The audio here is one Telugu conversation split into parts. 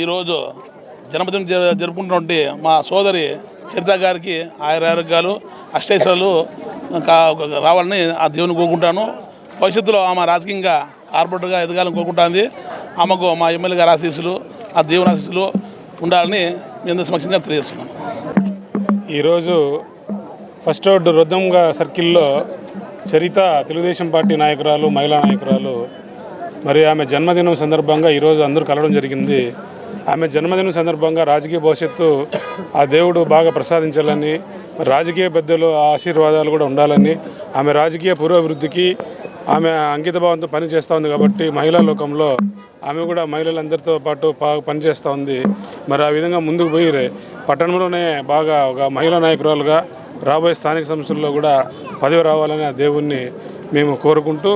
ఈరోజు జన్మదినం జరుపుకుంటున్నటువంటి మా సోదరి చరిత గారికి ఆరోగ్యాలు అష్టైశ్వర్యాలు రావాలని ఆ దేవుని కోరుకుంటాను. భవిష్యత్తులో ఆమె రాజకీయంగా కార్పొరేటర్గా ఎదగాలని కోరుకుంటుంది. ఆమెకు మా ఎమ్మెల్యే గారి ఆశీస్సులు, ఆ దేవుని ఆశీస్సులు ఉండాలని మేము సమక్షంగా తెలియజేస్తున్నాం. ఈరోజు ఫస్ట్ రోడ్డు రుద్దంగా సర్కిల్లో చరిత తెలుగుదేశం పార్టీ నాయకురాలు, మహిళా నాయకురాలు, మరి ఆమె జన్మదినం సందర్భంగా ఈరోజు అందరూ కలవడం జరిగింది. ఆమె జన్మదినం సందర్భంగా రాజకీయ భవిష్యత్తు ఆ దేవుడు బాగా ప్రసాదించాలని, రాజకీయ పెద్దలు ఆశీర్వాదాలు కూడా ఉండాలని, ఆమె రాజకీయ పురోభివృద్ధికి ఆమె అంకితభావంతో పనిచేస్తూ ఉంది. కాబట్టి మహిళా లోకంలో ఆమె కూడా మహిళలందరితో పాటు పనిచేస్తూ ఉంది. మరి ఆ విధంగా ముందుకు పోయి పట్టణంలోనే బాగా ఒక మహిళా నాయకురాలుగా రాబోయే స్థానిక సంస్థల్లో కూడా పదవి రావాలని ఆ దేవుణ్ణి మేము కోరుకుంటూ,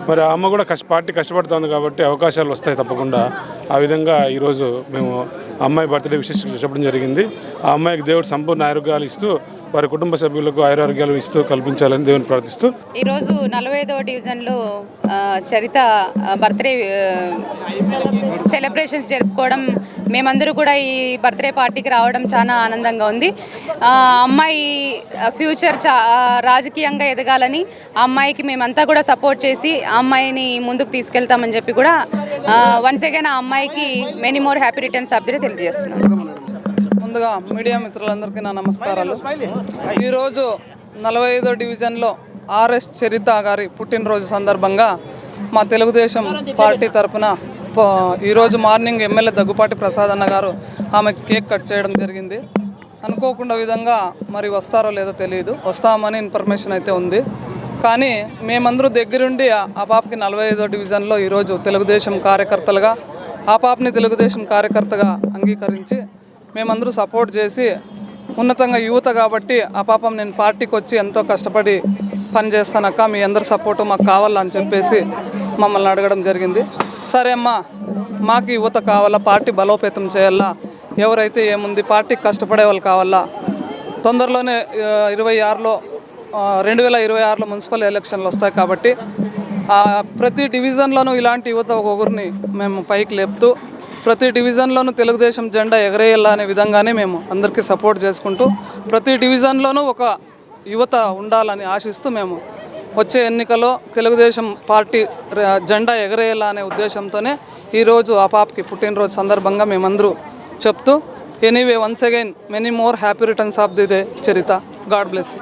మరి అమ్మ కూడా పార్టీ కష్టపడుతుంది కాబట్టి అవకాశాలు వస్తాయి తప్పకుండా. ఆ విధంగా ఈరోజు మేము అమ్మాయి బర్త్డే విశేషంగా చెప్పడం జరిగింది. ఆ అమ్మాయికి దేవుడు సంపూర్ణ ఆరోగ్యాలు ఇస్తూ వారి కుటుంబ సభ్యులకు ఆరోగ్యాలు ఇస్తూ కల్పించాలని దేవుని ప్రార్థిస్తూ ఈరోజు 45వ డివిజన్లో చరిత బర్త్డే సెలబ్రేషన్స్ జరుపుకోవడం, మేమందరూ కూడా ఈ బర్త్డే పార్టీకి రావడం చాలా ఆనందంగా ఉంది. అమ్మాయి ఫ్యూచర్ రాజకీయంగా ఎదగాలని, ఆ అమ్మాయికి మేమంతా కూడా సపోర్ట్ చేసి ఆ అమ్మాయిని ముందుకు తీసుకెళ్తామని చెప్పి కూడా వన్స్ అగైన్ ఆ అమ్మాయికి many more happy returns of the day తెలియజేస్తున్నాను. ముందుగా మీడియా మిత్రులందరికీ నా నమస్కారాలు. ఈరోజు 45వ డివిజన్లో ఆర్ఎస్ చరిత గారి పుట్టినరోజు సందర్భంగా మా తెలుగుదేశం పార్టీ తరఫున ఈరోజు మార్నింగ్ ఎమ్మెల్యే దగ్గుపాటి ప్రసాద్ అన్న గారు ఆమె కేక్ కట్ చేయడం జరిగింది. అనుకోకుండా విధంగా మరి వస్తారో లేదో తెలియదు, వస్తామని ఇన్ఫర్మేషన్ అయితే ఉంది. కానీ మేమందరూ దగ్గరుండి ఆ పాపకి 45వ డివిజన్లో ఈరోజు తెలుగుదేశం కార్యకర్తలుగా ఆ పాపని తెలుగుదేశం కార్యకర్తగా అంగీకరించి మేమందరూ సపోర్ట్ చేసి, ఉన్నతంగా యువత కాబట్టి ఆ పాపం నేను పార్టీకి వచ్చి ఎంతో కష్టపడి పనిచేస్తానక్క, మీ అందరి సపోర్టు మాకు కావాలని చెప్పేసి మమ్మల్ని అడగడం జరిగింది. సరే అమ్మా, మాకు యువత కావాలా, పార్టీ బలోపేతం చేయాలా, ఎవరైతే ఏముంది పార్టీకి కష్టపడే వాళ్ళు కావాలా. తొందరలోనే 2026లో మున్సిపల్ ఎలక్షన్లు వస్తాయి కాబట్టి ప్రతి డివిజన్లోనూ ఇలాంటి యువత ఒక్కొక్కరిని మేము పైకి లేపుతూ ప్రతి డివిజన్లోనూ తెలుగుదేశం జెండా ఎగరేయాలా అనే విధంగానే మేము అందరికీ సపోర్ట్ చేసుకుంటూ ప్రతి డివిజన్లోనూ ఒక యువత ఉండాలని ఆశిస్తూ మేము వచ్చే ఎన్నికల్లో తెలుగుదేశం పార్టీ జెండా ఎగరేయాలా అనే ఉద్దేశంతోనే ఈరోజు ఆ పాపకి పుట్టినరోజు సందర్భంగా మేమందరూ చెప్తూ, anyway once again many more happy returns of the day Charitha. God bless you.